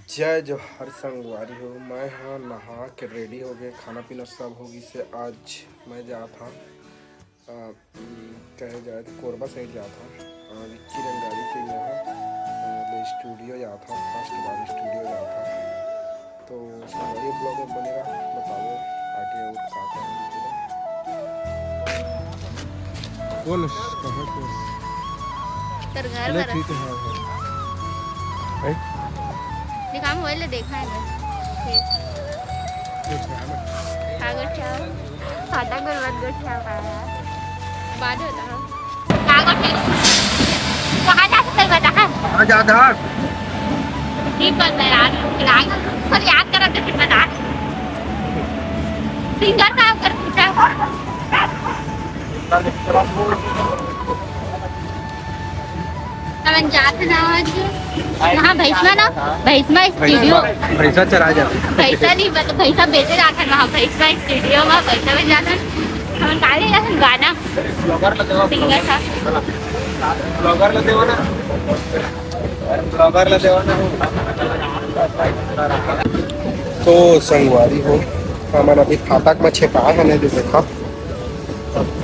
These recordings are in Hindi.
जय जोहर संगवारी हो। मैं हाँ नहा के रेडी हो गए, खाना पीना सब होगी से आज मैं जा था कहे जाए तो कोरबा साइड जा था विक्की रंगारी के यहाँ स्टूडियो जा था, फर्स्ट बार स्टूडियो जा था। तो संगवारी ब्लॉग में बनेगा, बताओ आगे और क्या करेंगे। बोल कहाँ तर घर ले ठीक है दिखा मोबाइल देखा है कागज ठेव खाता गुरबत गुट ठेव बाद होता है कागज ठेव कहाँ जा सकते बता कहाँ जा आधार नहीं पता यार पर याद करा तो फिर बता सिंगर काम कर अपन जाते ना आज वहाँ भैंसमा ना भैंसमा स्टूडियो भैंसा चरा जाते भैंसा नहीं मतलब भैंसा बेचे जाते हैं वहाँ भैंसमा स्टूडियो में भैंसा बेच जाते हैं हम काले जाते हैं गाना सिंगर था ब्लॉगर ले देवा ना। तो संगवारी हो हमारा अभी फाटक में छिपा है नहीं देखा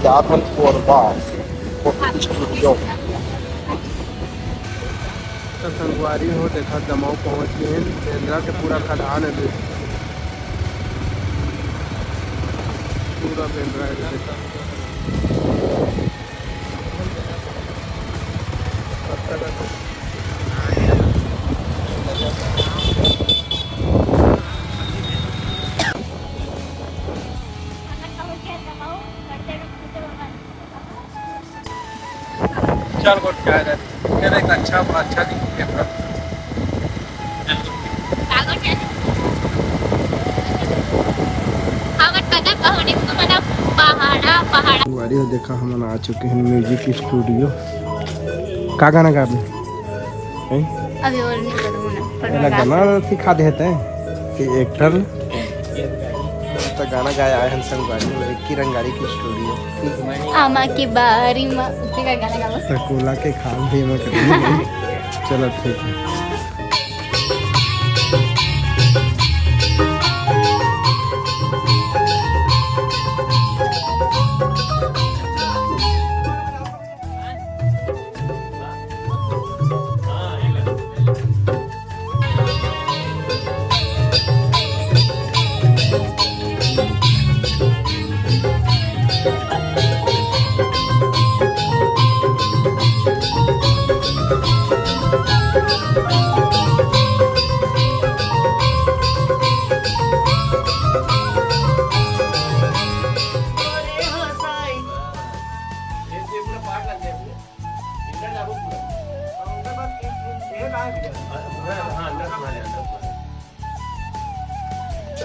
जात हम कोरबा तो संगवारी हो देखा दमाव पहुंच गए केंद्रा के पूरा खदान है पूरा केंद्रा है देखा चल को क्या है मेरा एक अच्छा दिखे संगवारी हो देखा हम आ चुके हैं म्यूजिक स्टूडियो। का गाना गा रहे अभी और नहीं करूँगा गाना सिखा देते हैं कि एक्टर तो गाना गाया है संगवारी में विक्की रंगारी की स्टूडियो आमा की बारी में उसी का गाना गा सकोला के खाल भी में करेंगे। चलो ठीक है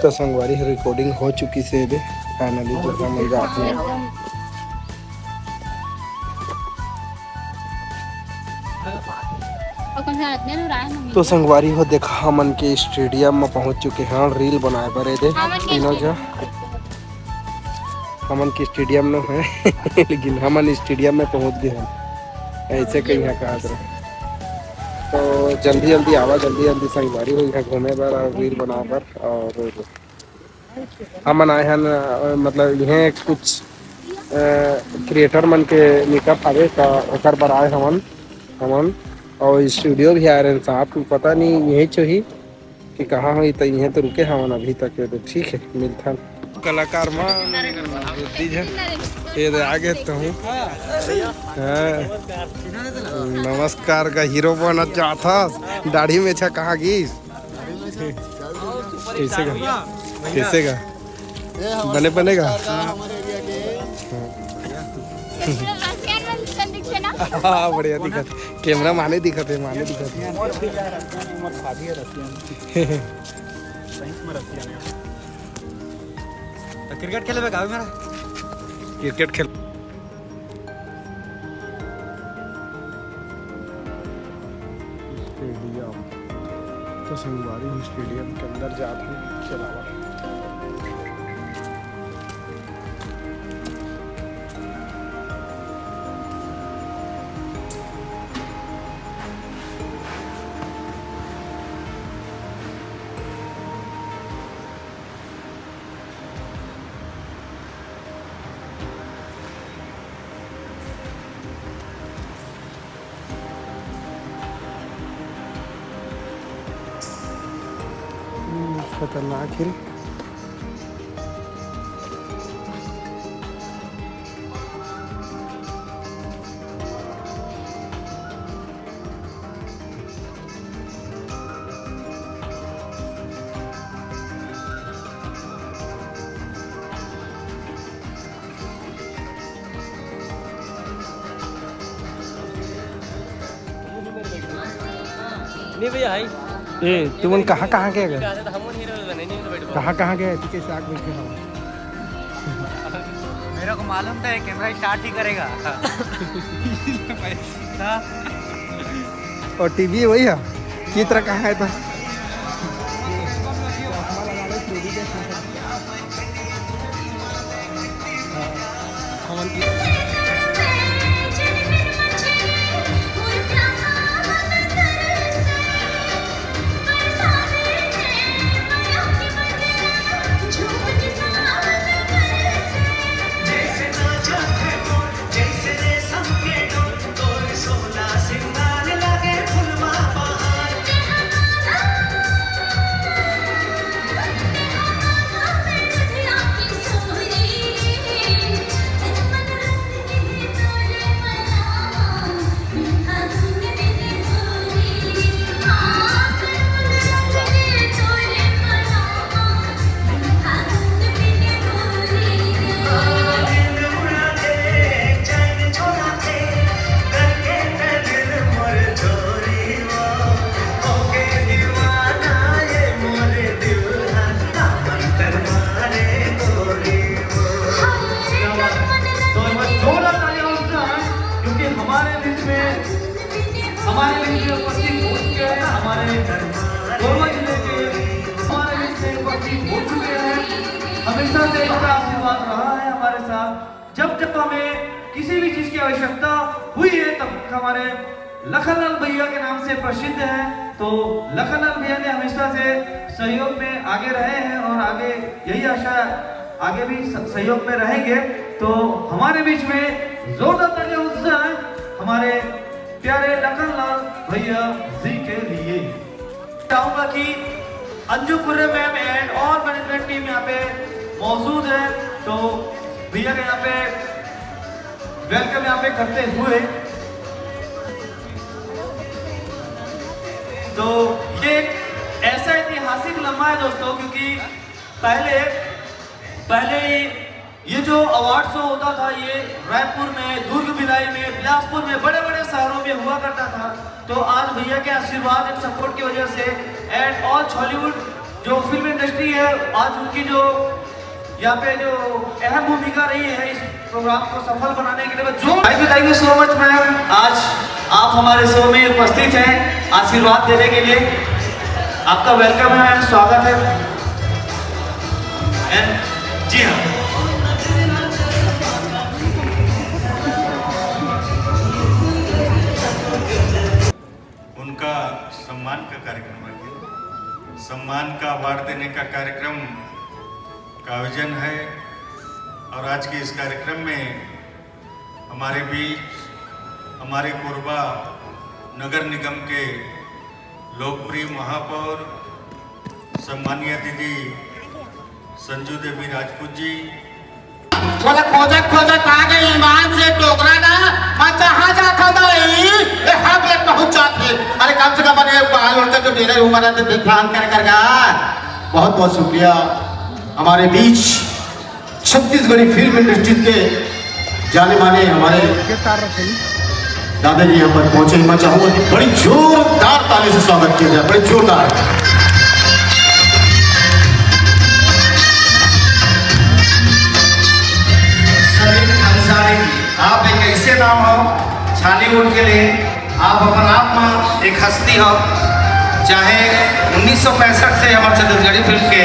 तो संगवारी रिकॉर्डिंग हो चुकी से फाइनली जो हम जाते हैं तो संगवारी हो देखा हमन के स्टेडियम में पहुंच चुके हैं रील बनाए बरे दे तीनों जो हमन के स्टेडियम में है लेकिन हमन स्टेडियम में पहुंच गए हैं ऐसे कहीं है कहा तो जल्दी आवा जल्दी संगवारी हो यहाँ घूमे पर और रील बना पर और हमन आए हैं मतलब यहाँ कुछ क्रिएटर मन के मेकअप आवे तो ओकर पर आए हमन और स्टूडियो भी आ रहे हैं साहब पता नहीं यही चाहिए कि कहाँ हुई तो यहीं तो रुके हमन अभी तक तो ठीक है मिलता कलाकार ये आगे तो हूँ नमस्कार का हीरो बनना चाहता दाढ़ी में अच्छा कहाँ गीस कैसे का बनेगा हाँ बढ़िया दिखत कैमरा माने दिखत है क्रिकेट खेले मेरा क्रिकेट खेल स्टेडियम तो संगवारी स्टेडियम के अंदर जाते हैं चलावा खतरनाक हिल। नहीं भैया हाय ए तुमन कहाँ कहाँ गए हम हीरो बने नहीं तो बैठ कहाँ गए थे? कैसे आग बैठ गए? मेरे को मालूम था कैमरा स्टार्ट ही करेगा। और टीवी वही है, चित्र कहाँ है? तो हमारे बीच में उपस्थित हो चुके हैं, हमारे कोरबा जिले के हमारे बीच में उपस्थित हो चुके हैं। हमेशा से इनका आशीर्वाद रहा है हमारे साथ। जब जब हमें किसी भी चीज की आवश्यकता हुई है तब हमारे लखनलाल भैया के नाम से प्रसिद्ध है। तो लखनलाल भैया ने हमेशा से सहयोग में आगे रहे हैं और आगे यही आशा आगे भी सहयोग में रहेंगे। तो हमारे बीच में जोरदार तालियां उत्साह हमारे प्यारे लखनलाल भैया जी के लिए। चाहूंगा कि अंजू कुर्रे मैम एंड और मैनेजमेंट टीम यहाँ पे मौजूद है, तो भैया के यहाँ पे वेलकम यहाँ पे करते हुए। तो ये ऐसा ऐतिहासिक लम्हा है दोस्तों, क्योंकि पहले ये जो अवार्ड शो होता था ये रायपुर में, दुर्ग भिलाई में, बिलासपुर में, बड़े बड़े शहरों में हुआ करता था। तो आज भैया के आशीर्वाद एंड सपोर्ट की वजह से एंड ऑल हॉलीवुड जो फिल्म इंडस्ट्री है, आज उनकी जो यहाँ पे जो अहम भूमिका रही है इस प्रोग्राम को सफल बनाने के लिए। Thank you so much ma'am, आज आप हमारे शो में उपस्थित हैं आशीर्वाद देने के लिए। आपका वेलकम है मैम, स्वागत है। एंड जी हाँ, उनका सम्मान का कार्यक्रम है, सम्मान का अवार्ड देने का कार्यक्रम का आयोजन है। और आज के इस कार्यक्रम में हमारे बीच हमारे कोरबा नगर निगम के लोकप्रिय महापौर सम्मानीय दीदी संजू देवी राजपूत जी। खोजत खोजत आ गई ईमान से टोकरा ना, मैं जहाँ जाता था यहाँ पे पहुँच जाते। अरे कम से कम अरे बाल उड़कर जो डेरे उम्र है ध्यान कर बहुत बहुत शुक्रिया। हमारे बीच छत्तीसगढ़ी फिल्म इंडस्ट्री के जाने माने हमारे दादाजी यहाँ पर पहुंचे। मैं चाहूंगा कि बड़ी जोरदार ताली से स्वागत किया जाए, बड़ी जोरदार। आप एक ऐसे नाम हो बॉलीवुड के लिए, आप अपन आप में एक हस्ती हो। चाहे 1965 से हमारे छत्तीसगढ़ी फिल्म के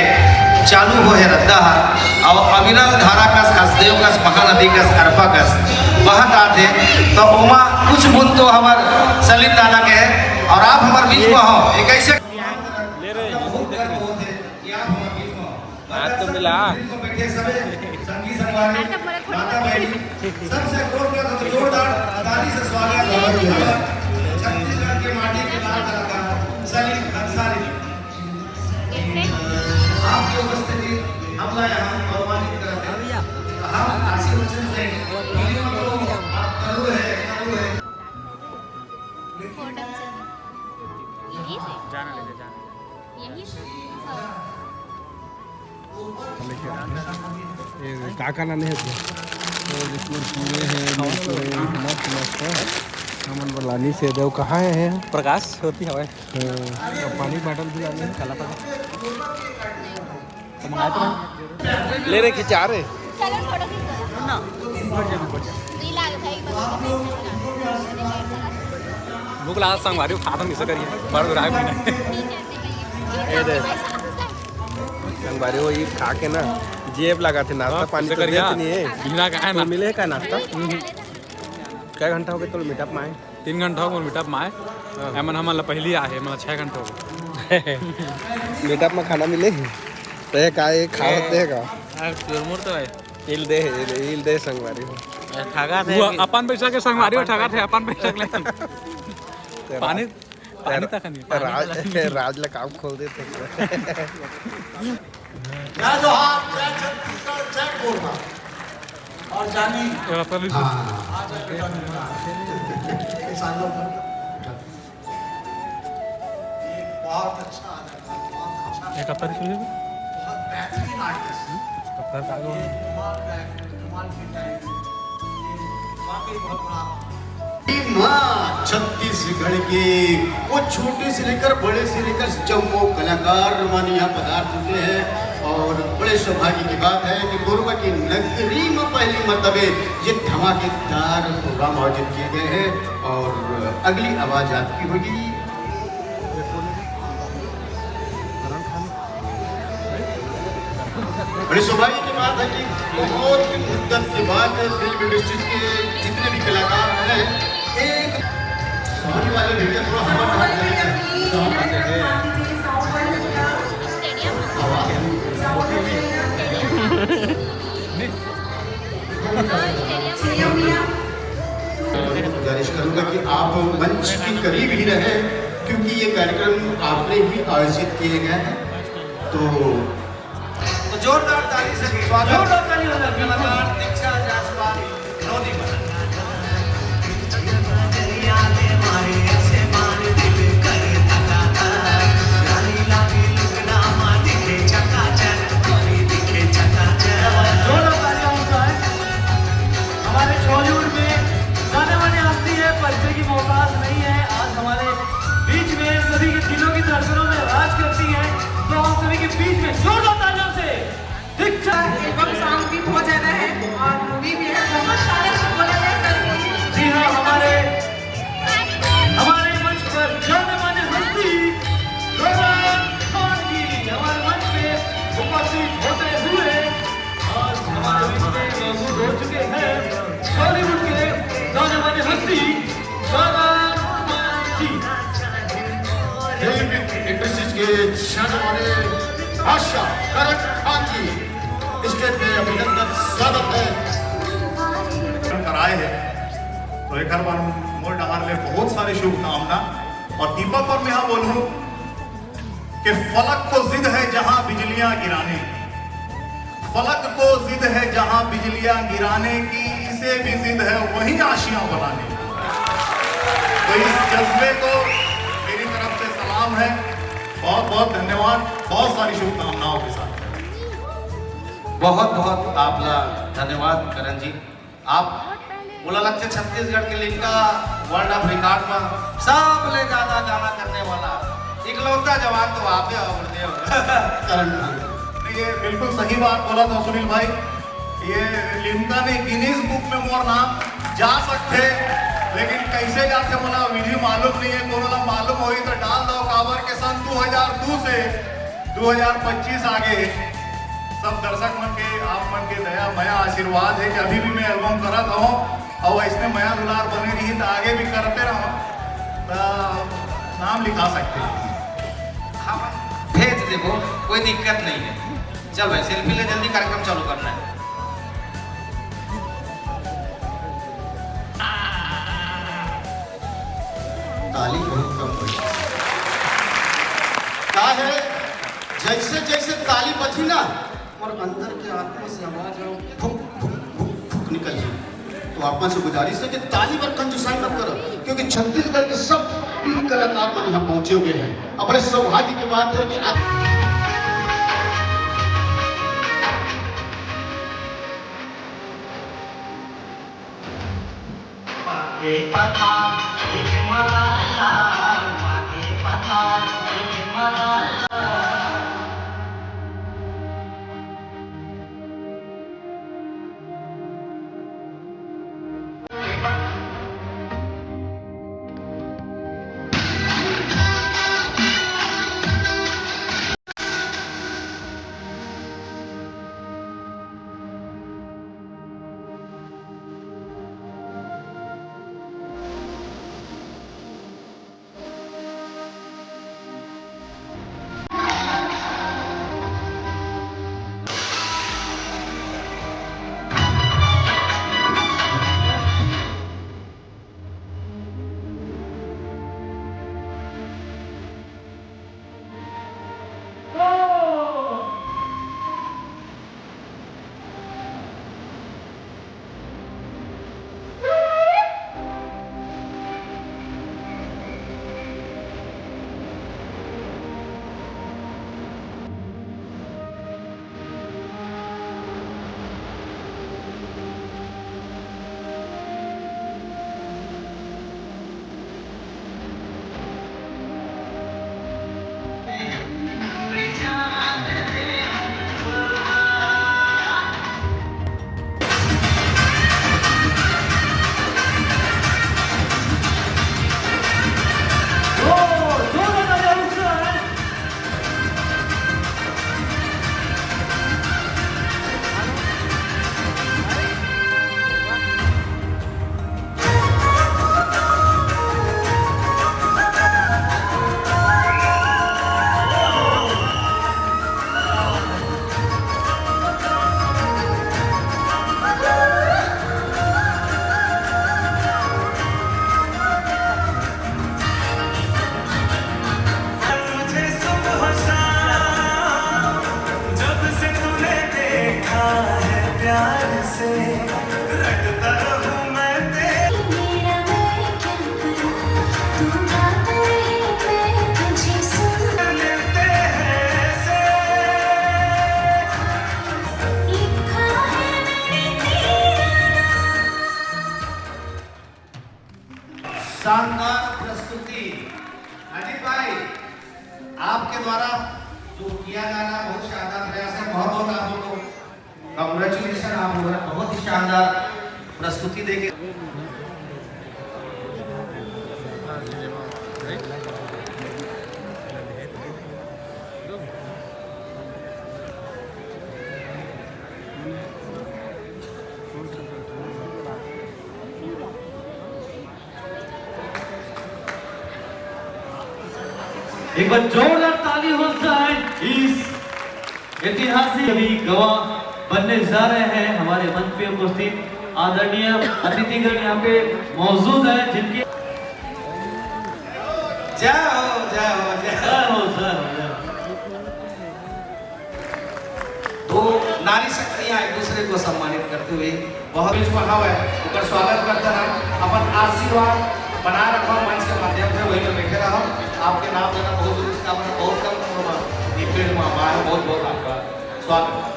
चालू हो है रद्दा और अविरल धारा कस हसदेव कस महानदी कस अरपा कस बहत आते, तो ओमा कुछ बुन तो हमार सलीम दादा के है और आप हमारे बीच में हो। एक ऐसे तो मिला सबसे जोरदार ताली से स्वागत छत्तीसगढ़ के माटी के लाल कलाकार सलीम अंसारी। जाना ले जाना यही ये काका लाने हैं तो जिसमें पूरे हैं मस्त मस्त हमन बलानी से देव कहाँ है प्रकाश होती हवा पानी बॉटल भी लाने काला पका ले रहे खिंचा रहे चलो फोटो खींच ना नहीं लाग था भूख लगा संगवारी खा तो मिस करिए बड़ राय ये दे संगवारी वो ये खा के ना जेब लगा थे नाश्ता पानी तो देते नहीं है बिना का है तो ना मिले का नाश्ता क्या घंटा हो गया तो मीटअप में आए 3 घंटा हो मीटअप में आए एमन हमारा पहली आए मतलब 6 घंटे हो गए मीटअप में खाना मिले तो ये का ये खा होते है का चुरमुर तो है इल दे संगवारी हो ठगा थे अपन पैसा के संगवारी ठगा थे अपन पैसा के ले पानी पानी तक नहीं राज ला काम खोल देते जय जोहार जय छत्तीसगढ़ जय कोरमा और जानी किसानों को बहुत अच्छा एक हफ्ता बहुत बेहतरीन आर्टिस्ट कमाल की टाइम वाकई बहुत बड़ा छत्तीसगढ़ के वो छोटे से लेकर बड़े से लेकर जम्मू कलाकार मान यहाँ पधार चुके हैं और बड़े सौभाग्य की बात है कि कोरबा की नगरी में पहली मरतबे ये धमाकेदार प्रोग्राम आयोजित किए गए हैं और अगली आवाज आपकी होगी। बड़ी सौभाग्य की बात है कि बहुत मुद्दत के बाद फिल्म इंडस्ट्री के जितने भी कलाकार हैं एक सोनी वाले भैया गुजारिश करूंगा कि आप मंच के करीब ही रहे क्योंकि ये कार्यक्रम आपने ही आयोजित किए गए हैं तो जोरदार ताली से जोरदार ताली हो जाती है कलाकार दीक्षा जायसवाल विनोदी हमारे बॉलीवुड में जाने माने हस्ती है परिचय की मोहताज नहीं है आज हमारे बीच में सभी के दिलों की धड़कनों में राज करती है तो हम सभी के बीच में जोरदार तालियों से दीक्षा एल्बम सॉन्ग भी बहुत ज्यादा है और मूवी भी है बहुत सारे बोला जाए सर जी हाँ हमारे मंच पर जाने माने हस्ती रोहन खान जी हमारे मंच पे उपस्थित होते हुए आज हमारे बीच में मौजूद हो चुके हैं बॉलीवुड के जाने माने हस्ती रोहन खान जी फिल्म इंडस्ट्री के जाने माने बादशाह करण खान जी स्टेज पे अभिनंदन स्वागत है कराए हैं तो एक बार मोर डाल ले बहुत सारी शुभकामना और दीपक और मैं यहाँ बोलूं कि फलक को जिद है जहां बिजलियां गिराने फलक को जिद है जहां बिजलियां गिराने की इसे भी जिद है वही आशियां बनाने तो इस जज्बे को मेरी तरफ से सलाम है बहुत बहुत धन्यवाद बहुत सारी शुभकामनाओं के साथ बहुत बहुत आपका धन्यवाद करण जी आप बोला लगता छत्तीसगढ़ के लिंका वर्ल्ड ऑफ रिकॉर्ड में सबसे ज्यादा गाना करने वाला इकलौता जवान तो आप ही हो करण ये बिल्कुल सही बात बोला था सुनील भाई ये लिम्का ने गिनीज बुक में मोर नाम जा सकते लेकिन कैसे जाते बोला विधि मालूम नहीं है कोरोना मालूम हुई तो डाल दो काबर के सन 2002 से 2025 आगे सब दर्शक मन के आप मन के दया मया आशीर्वाद है कि अभी भी मैं एल्बम करत हूँ और ऐसे मया दुलार बने रही तो आगे भी करते रहो तो नाम लिखा सकते हैं हाँ भेज देवो कोई दिक्कत नहीं है चल भाई सेल्फी ले जल्दी कार्यक्रम चालू करना है ताली बहुत कम हुई क्या है जैसे जैसे ताली बजी ना और अंदर के आत्मा से आवाज फुक फुक फुक फुक निकल जाए तो आप से गुजारिश है कि ताली पर कंजूसाई मत करो क्योंकि छत्तीसगढ़ के सब भी कलाकार लोग यहाँ पहुंचे हुए हैं। अपने सौभाग्य की बात है कि शानदार प्रस्तुति अजीत भाई आपके द्वारा जो किया जाना बहुत शानदार प्रयास है। बहुत बहुत आप लोगों को कांग्रेचुलेशन, आप लोगों ने बहुत ही शानदार प्रस्तुति देके एक बार जोरदार ताली हो जाए इस ऐतिहासिक अभी गवाह बनने जा रहे हैं हमारे मंच पे उपस्थित आदरणीय अतिथिगण यहाँ पे मौजूद है जिनके जय हो जय हो जय हो। तो नारी शक्तियां एक दूसरे को सम्मानित करते हुए बहुत भाव है ऊपर स्वागत करते हैं। अपन आशीर्वाद बनाए रखो मंच के माध्यम से, वही में बैठे रहो। आपके नाम देना बहुत जरूरी, इसका बहुत कम बहुत बहुत आपका स्वागत।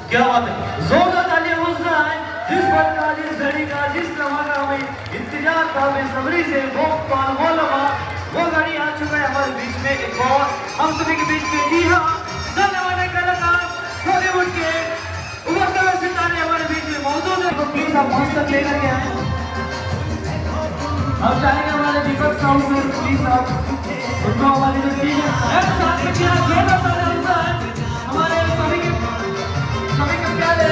क्या बात है, जोरदार तालियां हो जाए जिस पल का, जिस घड़ी का, जिस लम्हा का हमें इंतजार था बेसब्री से, वो पल वो लम्हा वो घड़ी आ चुका है हमारे बीच में। एक और हम सभी के बीच में, जी हाँ, जाने वाले कलाकार बॉलीवुड के उभरते हुए सितारे हमारे बीच में मौजूद है। तो प्लीज आप मंच तक लेकर के आए। हम चाहेंगे हमारे दीपक साहब से प्लीज आप उनको हमारी जो टीम है साथ में जोरदार तालियां हो जाए हमारे सभी के प्यारे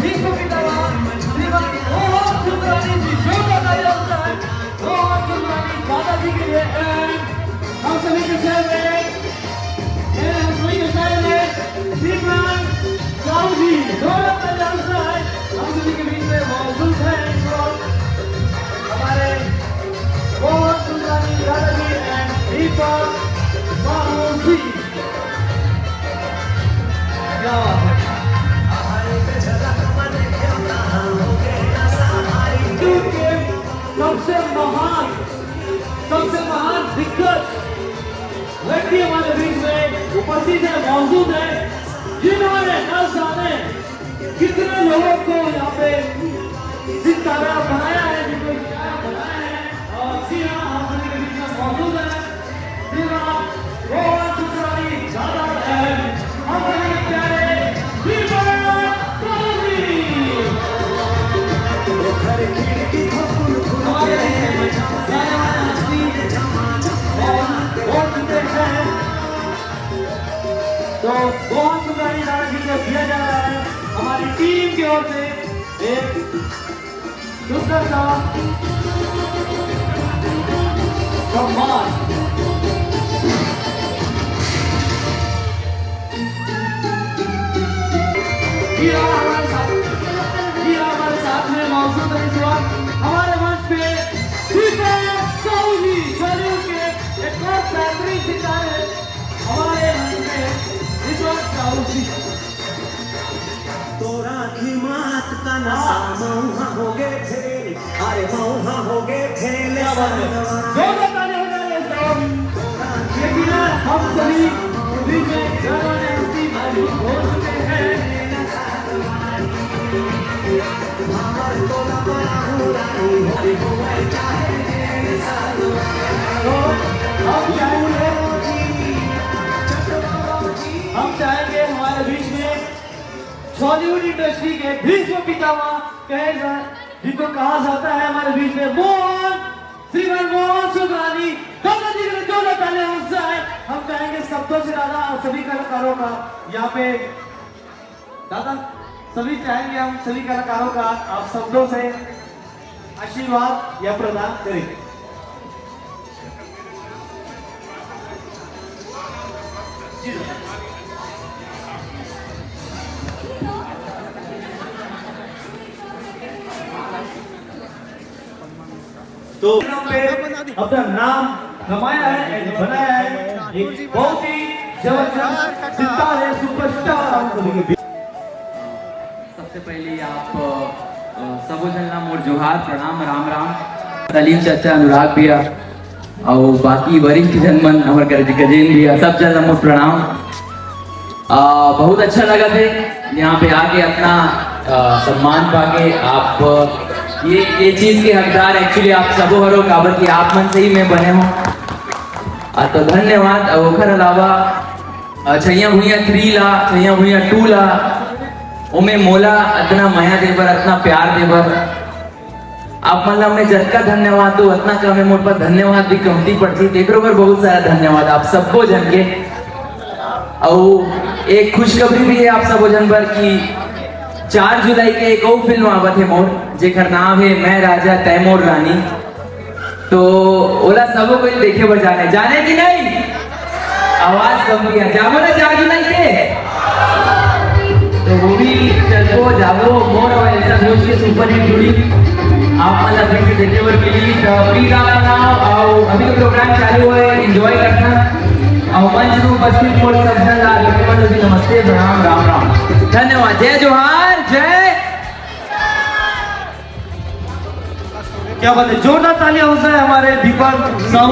भीष्म पितामह श्रीमान ओम सुंदरानी जी। हम सभी के शहर में हम सभी के शहर में दीपक साहू जी दोनों का डांसर है, हम सभी के बीच में मौजूद है इस वक्त हमारे बहुत सुंदरानी दादाजी एंड दीपक साहू जी। क्या बात है। सबसे महान दिग्गज व्यक्ति हमारे बीच में उपस्थित है, मौजूद है, जिन्होंने न जाने कितने लोगों को यहाँ पे सितारा बनाया है, जिनको सितारा बनाया है। और जी हाँ, हम सभी के बीच में मौजूद है श्रीमान रोहन सुंदरानी दादा है, हम सभी के प्यारे दीपक तो बहुत सुंदर दादाजी को दिया जा रहा है हमारी टीम की ओर से एक सुंदर सा सम्मान। हमारे साथ में मौजूद है इस वक्त हमारे मंच पे दीपक साहू जी बॉलीवुड के एक और बेहतरीन सितारे हमारे मंच में दीपक साहू जी। तोरा की मात का नशा मौहा हो गए थे, अरे मौहा हो गए थे। लेकिन हम सभी बीच में जवान हस्ती मौजूद हो चुके हैं। हम चाहेंगे हमारे बीच में बॉलीवुड इंडस्ट्री के भीष्म पितामह कहे जिनको कहा जाता है हमारे बीच में मोहन श्रीमान मोहन सुंदरानी दादाजी के जो तालियां हमसे आए। हम चाहेंगे शब्दों से ज्यादा सभी कलाकारों का यहाँ पे दादा सभी चाहेंगे हम सभी कलाकारों का आप शब्दों से आशीर्वाद या प्रदान करेंगे। तो अपना नाम कमाया है, बनाया है, एक बहुत ही जबरदस्त सितारे सुपरस्टार हम सभी के। सबसे पहले आप सबो जनला मोर जोहार प्रणाम राम राम सलीम चाचा अनुराग भैया और बाकी वरिष्ठ जनमन हमारे गजेंद्र भैया सब जनला मोर प्रणाम। बहुत अच्छा लगा थे यहाँ पे आके अपना सम्मान पाके। आप ये चीज के हकदार एक्चुअली आप सबो हरो काबर की आप मन से ही मैं बने हो तो धन्यवाद। और ओखर अलावा छैया भुइया 3 ला छैया भुइया 2 ला ओमे मोला इतना माया देवर इतना प्यार देवर आप मतलब मैं जटका धन्यवाद तो इतना कम मोर पर धन्यवाद भी कमती पड़ती देखो पर बहुत सारा धन्यवाद आप सबको जन के। और एक खुशखबरी भी है आप सबको जन पर कि 4 जुलाई के एक और फिल्म आवत है मोर जेकर नाम है मैं राजा तैमूर रानी। तो ओला सबो कोई देखे बर जाने कि नहीं आवाज कम भी है जाओ ना 4 जुलाई के तो वो भी चलो जाओ मोर और ऐसा न्यूज के सुपर हिट जुड़ी आप मतलब फिर से देखे बर प्लीज आप बनाओ और अभी तो प्रोग्राम चालू है एंजॉय करना और मंच में उपस्थित मोर सब जन ला नमस्ते प्रणाम राम राम धन्यवाद जय जोहार जय। क्या बात है, जोरदार तालियां हो जाए हमारे दीपक साहू।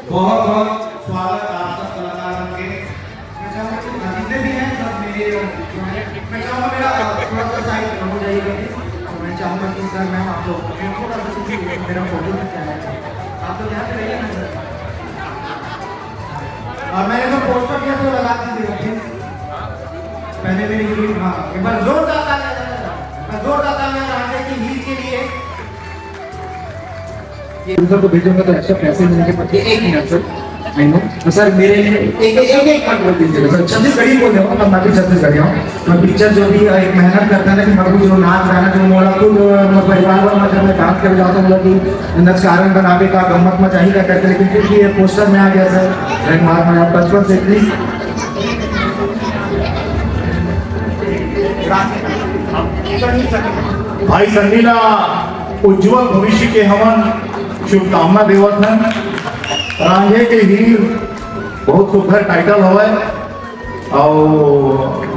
बहुत बहुत स्वागत आप सब कलाकारों के। जितने भी हैं सब मेरे मैं चाहूँगा मेरा थोड़ा सा साइड हो जाइएगा मैं चाहूँगा कि सर मैम आप लोग थोड़ा सा मेरा फोटो में क्या है आप लोग यहाँ पे रहिए ना सर। और मैंने जो पोस्टर किया तो लगा दीजिएगा प्लीज। पहले मेरी हीट हाँ एक बार जोरदार तालियां की हीट के लिए यूजर को भेजूंगा तो एक्स्ट्रा पैसे मिलेंगे। पर ये 1 मिनट सर, आई नो तो सर मेरे लिए एक पॉइंट बोल दीजिए सर। छत्तीसगढ़ी बोल रहे हो, मतलब मैं भी छत्तीसगढ़ी हूँ। तो टीचर जो भी एक मेहनत करता है ना कि मतलब जो नाच गाना जो मोड़ा खुद परिवार वाला जब मैं डांस कर जाता हूँ कि नच कारण बनावे का गम्मत मजा ही का करते, लेकिन फिर भी ये पोस्टर में आ गया सर। एक मार मैं बचपन से प्लीज भाई संडीला उज्जवल भविष्य के हमन शुभकामना देवत हैं। रांझे के हीर बहुत सुंदर टाइटल हो और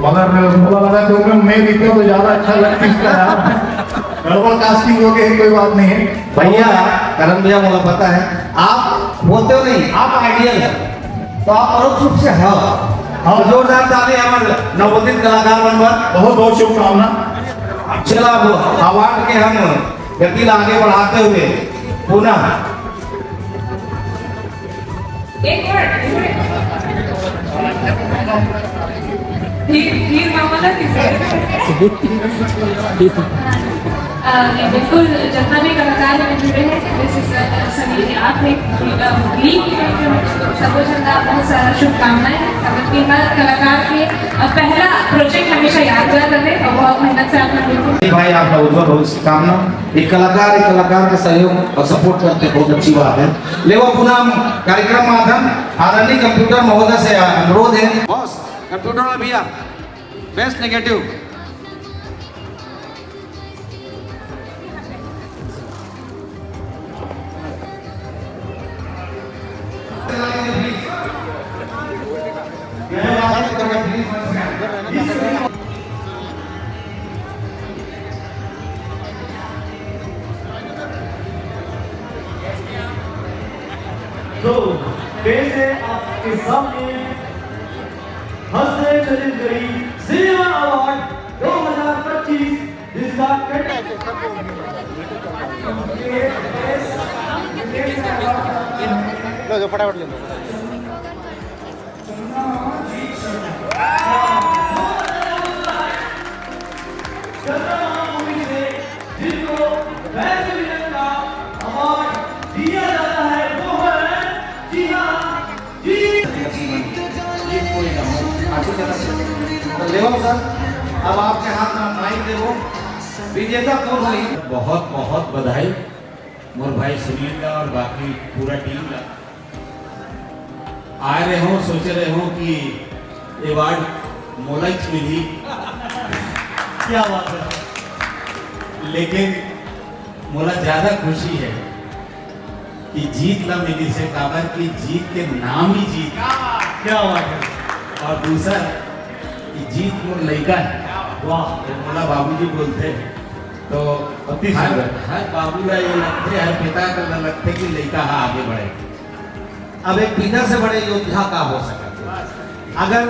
मगर मुझे लगा तो मैं भी तो ज्यादा अच्छा लगता है। गड़बड़ कास्टिंग हो गई, कोई बात नहीं है भैया। करण भैया मुझे पता है आप बोलते हो नहीं, आप आइडियल है तो आप परोक्ष रूप से हो। हाँ। तो जोरदार ताली हमारे नवोदित कलाकार बनकर बहुत बहुत शुभकामना। चला अवार्ड के हम गति आगे बढ़ाते हुए पुनः बिल्कुल जितना भी कलाकार जुड़े हैं सभी आप बहुत सारा शुभकामनाएं। कि हर कलाकार के पहला प्रोजेक्ट हमेशा यादगार रहे और बहुत मेहनत से आपने बिल्कुल भाई आपका उज्जवल भविष्य की कामना। एक कलाकार का सहयोग और सपोर्ट करते बहुत अच्छी बात है। लेकिन पुनः कार्यक्रम माध्यम आदरणीय कंप्यूटर महोदय से अनुरोध है। बॉस कंप्यूटर में भैया बेस्ट नेगेटिव तो कैसे आपके सामने हंसने छत्तीसगढ़ी सिनेमा अवार्ड 2025 जिसका फटाफट ले लो। जिनको बेस्ट विलन का अवार्ड दिया जाता है वो है जी हाँ जी लेवल सर। अब आपके हाथ में माइक देवो विजेता कौन हुई। बहुत बहुत बधाई मोर भाई सुनील का और बाकी पूरा टीम का। आ रहे हो सोच रहे हो कि अवार्ड मोलाइच मिली क्या बात है। लेकिन मोला ज्यादा खुशी है कि जीत ला मिली से काबर की जीत के नाम ही जीत। क्या बात है। और दूसरा कि जीत मोर लड़का है। वाह। मोला बाबूजी बोलते हैं तो हर बाबू का ये लगते हर पिता का लगते कि लड़का आगे बढ़े। अब एक पिता से बड़े योद्धा का हो सकता है। अगर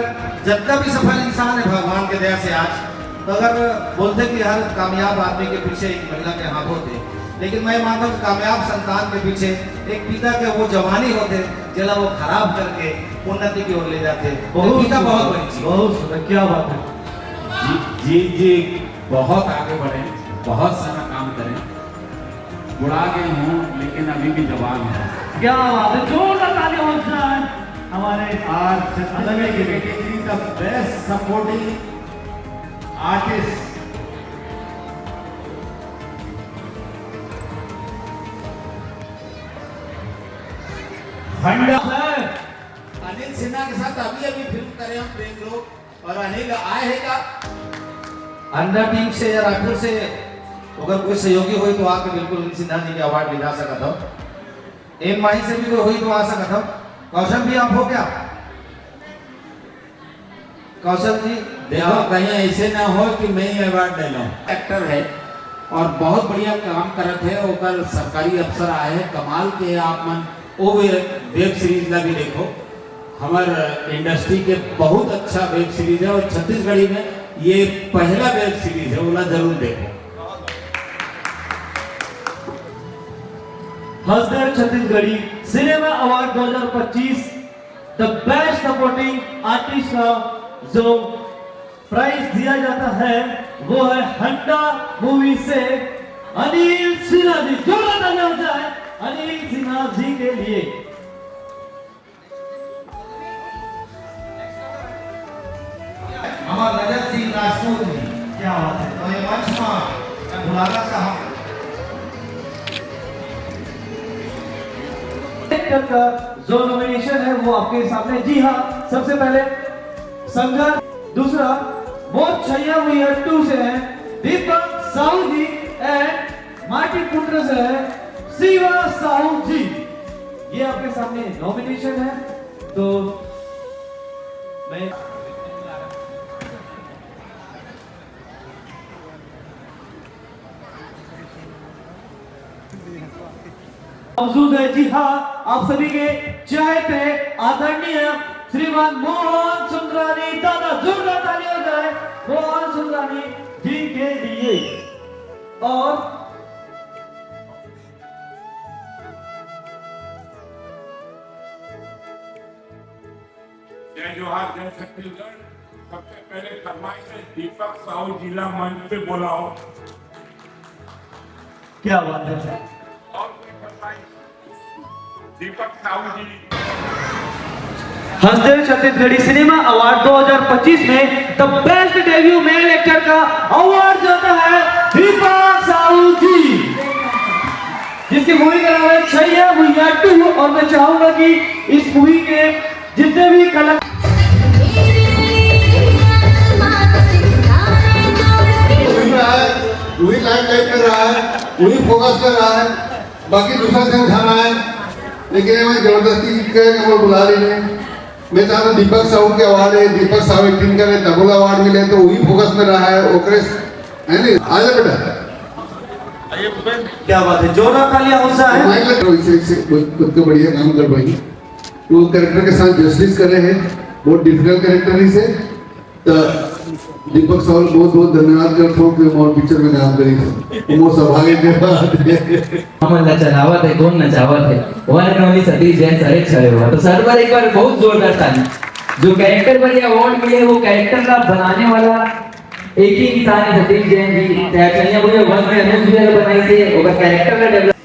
जितना भी सफल इंसान है भगवान के दया से आज, तो अगर बोलते कि हर कामयाब आदमी के पीछे एक महिला के हाथ होते, लेकिन मैं मानता हूँ कामयाब संतान के पीछे एक पिता के वो जवानी होते जिला वो खराब करके उन्नति की ओर ले जाते। पिता बहुत बड़ी चीज। बहुत क्या बात है। जी बहुत आगे बढ़े, बहुत सारा काम करें। बुढ़ा गए हूँ लेकिन अभी भी जवान है। क्या बात है। जोरदार ताली हो जाए हमारे आज अलग के the best supporting artist. Anil Sinha के साथ अभी फिल्म करे हम प्रेम लोग, और अनिल आए हैं का अंडर टीम से या रायपुर से अगर कोई सहयोगी हुई तो आके बिल्कुल सिन्हा जी के अवार्ड ले जा सकता था। एम माही से भी कोई हुई तो आ सकता था। कौशल भी आप हो क्या? कौशल जी देखो कहीं ऐसे ना हो कि मैं ही अवार्ड ले लूं। एक्टर है और बहुत बढ़िया काम करत है। ओकर सरकारी अफसर आए हैं कमाल के। आप मन वो वेब सीरीज ला भी देखो। हमारे इंडस्ट्री के बहुत अच्छा वेब सीरीज है और छत्तीसगढ़ी में ये पहला वेब सीरीज है, वो जरूर देखो। हंसदर Chhattisgarhi cinema award 2025 the best supporting artist का जो प्राइज दिया जाता है वो है हंडा मूवी से अनिल सिन्हा जी। जोरदार तालियां हो जाए अनिल सिन्हा जी के लिए। हमारा रजत सिंह राजपूत जी क्या बात है। तो ये मंच में मैं बुलाना चाहूँ का जो नॉमिनेशन है वो आपके सामने। जी हाँ, सबसे पहले संघर्ष, दूसरा मोर छैया हुई है 2 से है दीपक साहू जी एंड मार्टिन पुत्र से है शिवा साहू जी। ये आपके सामने नॉमिनेशन है। तो मैं मौजूद है। जी हाँ, आप सभी के चाहते आदरणीय श्रीमान मोहन सुंदरानी, दादा जोरदार ताली हो जाए मोहन सुंदरानी जी के लिए। और जय जोहार, जय छत्तीसगढ़। सबसे पहले फरमाइश है दीपक साहू जिला मंच पे बुलाओ। क्या बात है। और दीपक साहू जी हंसदेव छत्तीसगढ़ी सिनेमा अवार्ड 2025 में the best debut male actor का अवार्ड जाता है दीपक साहू जी, जिसकी मूवी का नाम है छैया भुइया 2। और मैं चाहूंगा कि इस मूवी के जितने भी कलाकार वही लाइट कर रहा है, वही फोकस कर रहा है, बाकी दूसरा जन खाना है। लेकिन मैं जबरदस्ती कह बुला रही है। मैं चाहता दीपक साहू के अवार्ड है, दीपक साहू एक्टिंग करे, डबल अवार्ड मिले तो वही फोकस में रहा है। ओकरे है नहीं आ जा बेटा। क्या बात है, जोरदार तालियां हो जाए। बहुत बढ़िया काम कर पाएंगे। वो कैरेक्टर के साथ जस्टिस कर रहे हैं, बहुत डिफिकल्ट कैरेक्टर ही से। तो दीपक साहू बहुत बहुत धन्यवाद करता हूँ कि मोर पिक्चर में काम करी। वो सौभाग्य के बाद हम नचावत है, कौन नचावत है, one and only Satish Jain sir छड़े हुआ। तो सर पर एक बार बहुत जोरदार ताली। जो कैरेक्टर पर ये अवार्ड मिले वो कैरेक्टर का बनाने वाला एक ही इंसान है, सतीश जैन जी। चाहिए मुझे वन में अनुज भी बनाई थी और कैरेक्टर का डेवलप।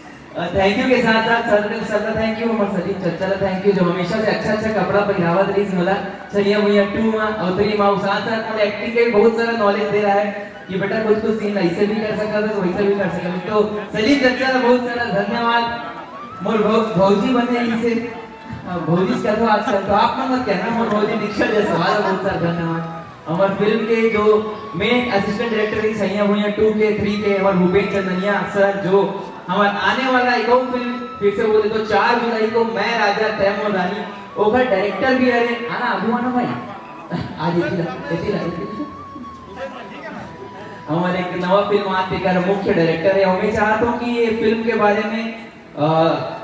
थैंक यू के साथ साथ सर का थैंक यू, हमारे सतीश चचा का थैंक यू जो हमेशा से अच्छा कपड़ा पहनावत रही मला छैया भुइया 2 में अवतरी माँ साथ साथ मुझे एक्टिंग के बहुत सारा नॉलेज दे रहा है कि बेटा कुछ सीन ऐसे भी कर सकता तो वैसे भी कर सकता। तो सलीम चचा का बहुत सारा धन्यवाद। मोर भौजी बने इसे भौजी का तो आजकल तो आप मत कहना, मोर भौजी दीक्षा जैसा हमारा बहुत सारा धन्यवाद। हमारे फिल्म के जो मेन असिस्टेंट डायरेक्टर है छैया भुइया 2 के 3 के हमारे भूपेंद्र चंदनिया सर, जो हमारे आने वाला एक और फिल्म फिर से बोले तो 4 जुलाई को मैं राजा तैमूर रानी ओकर डायरेक्टर भी है। आना अबू आना भाई आज हमारे एक नवा फिल्म आते कर मुख्य डायरेक्टर है। मैं चाहता हूँ कि ये फिल्म के बारे में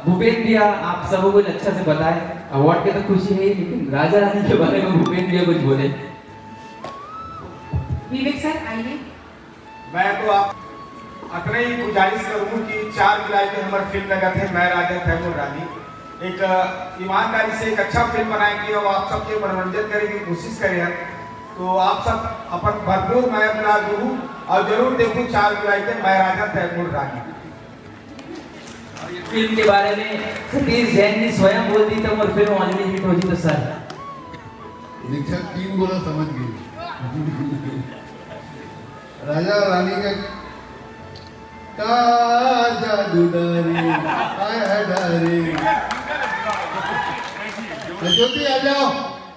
भूपेंद्र भैया आप सबको कुछ अच्छा से बताएं। अवार्ड के तो खुशी है लेकिन राजा रानी के बारे में भूपेंद्र भैया कुछ बोले। विवेक सर आइए। मैं तो आप अतने ही गुजारिश करूँ कि 4 जुलाई को हमारी फिल्म लगा थे मैं राजा तैमूर रानी। एक ईमानदारी से एक अच्छा फिल्म बनाएंगे और आप सबके मनोरंजन करने की कोशिश करें। तो आप सब अपन भरपूर मैं अपना दूँ और जरूर देखूँ 4 जुलाई को मैं राजा तैमूर रानी। फिल्म के बारे में सतीश जैन ने स्वयं बोल दी तो और फिल्म ऑलरेडी हिट हो जी। तो सर दीक्षा 3 बोला समझ गई। राजा रानी का जादू डारी आया डारी। ज्योति आ जाओ।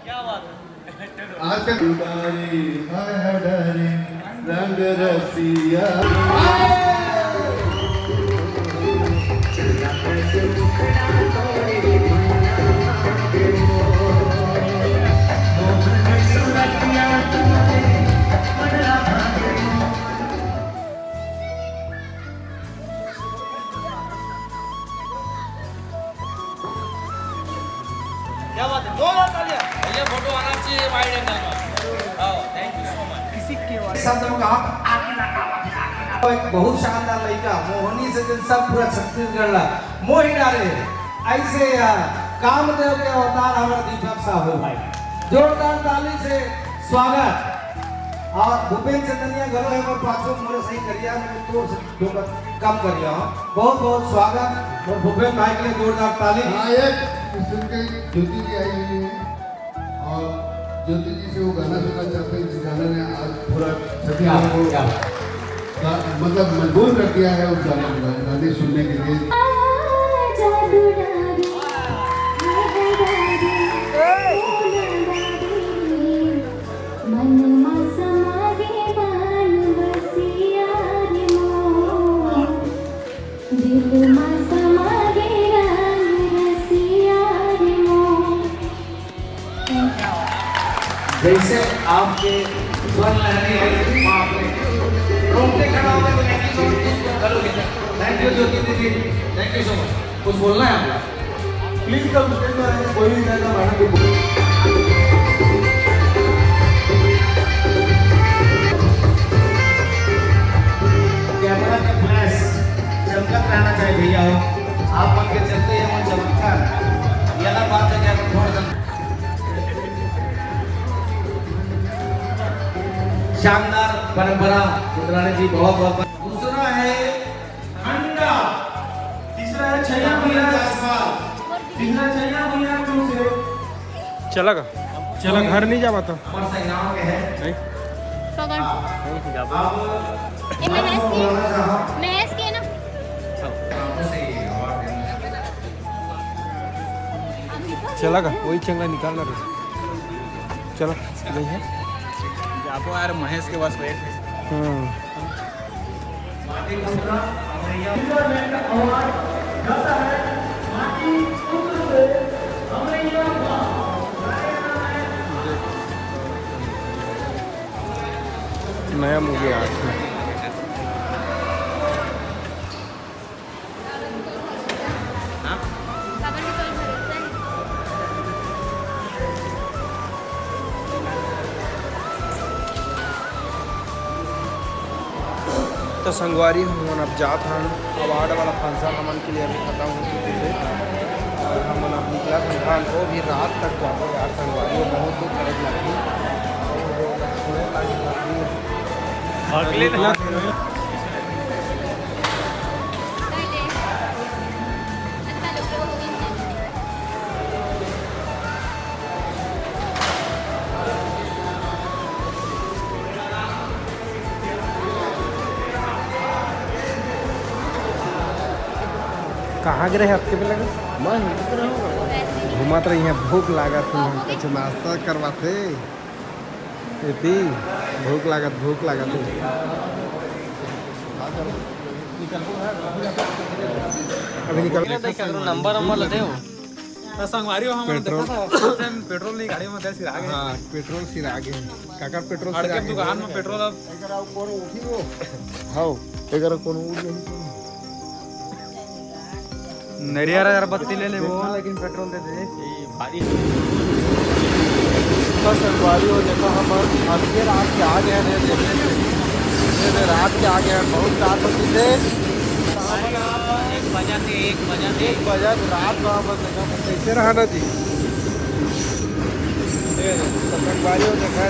क्या बात है आज का डारी आया डारी रंग रसिया। क्या बात है, जोरदार तालियां। भैया फोटो आना चाहिए वाइड एंगल में। आओ थैंक यू सो मच। इसी के बाद शब्द में कहा आगे लगा एक बहुत शानदार लड़का मोहनी से जन सब पूरा छत्तीसगढ़ ला मोही डाले। ऐसे कामदेव के अवतार हमारा दीपक साहू भाई, जोरदार ताली से स्वागत। और भूपेंद्र चंदनिया घरों है वो पांचों मोरे सही करिया तो कम करिया बहुत बहुत स्वागत और भूपेंद्र भाई के लिए जोरदार ताली। हाँ एक किस्म के ज्योति जी आई हुई है और ज्योति जी से वो गाना सुनना चाहते हैं जिस गाने ने आज पूरा सभी लोगों को मतलब मजबूर कर दिया है उस गाने सुनने के लिए। जैसे आपके स्वर लहरी है आपने रोकते खड़ा होगा तो करोगे। थैंक यू ज्योति दीदी, थैंक यू सो मच। कुछ बोलना है आपका प्लीज कब कोई भी जाएगा मैडम को कैमरा का फ्लैश चमकत रहना चाहिए भैया। आप मन के चलते हैं मन चमत्कार ये अलग बात है कि आप थोड़ा सा शानदार परंपरा सुंदरानी जी बहुत बहुत। दूसरा है अंडा, तीसरा है छैया भैया तीसरा छैया भैया से चला घर नहीं जावा तो हमारे से गांव के है नहीं महस के ना चला वही चंगा निकालना रे चला नहीं है आपको यार महेश के पास बैठ नया मूवी आज में तो संगवारी हम अब जात हैं अवार्ड वाला फंक्शन हमन के लिए अभी खत्म हो चुके थे और हम अब निकला फंक्शन को भी रात तक जाते यार संगवारी में बहुत दुख खरीद लगी कहाँ गिरे आपके पे लगा मैं घुमात रही हैं भूख लागत है कुछ नाश्ता करवाते इतनी भूख लागत है अभी निकल नंबर लेते हो संगवारी हम पेट्रोल नहीं गाड़ी में सिर आगे। हाँ पेट्रोल सिर आगे काका पेट्रोल सिर आगे दुकान में पेट्रोल अब कौन उठी वो हाँ एगारह कौन उठ नहीं नरियर यार बत्ती ले ले वो लेकिन पेट्रोल दे दे भारी बस संगवारी हो देखो हम अभी रात के आ गए हैं देखने रात के आ गए हैं बहुत रात होती थे 1 बजे रात वहाँ पर देखा कैसे रहा ना जी संगवारी हो देखा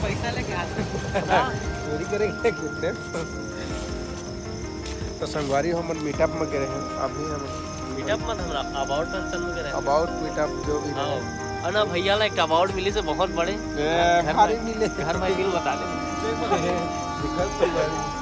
पैसा लेके चोरी करेंगे कितने तो संगवारी हम मीटअप में गए हैं अभी हम मीटअप में हमरा अबाउट फंक्शन में गए अबाउट मीटअप जो भी है अना भैया ला एक अवार्ड मिली से बहुत बड़े घर में मिले घर में बिल बता दे निकल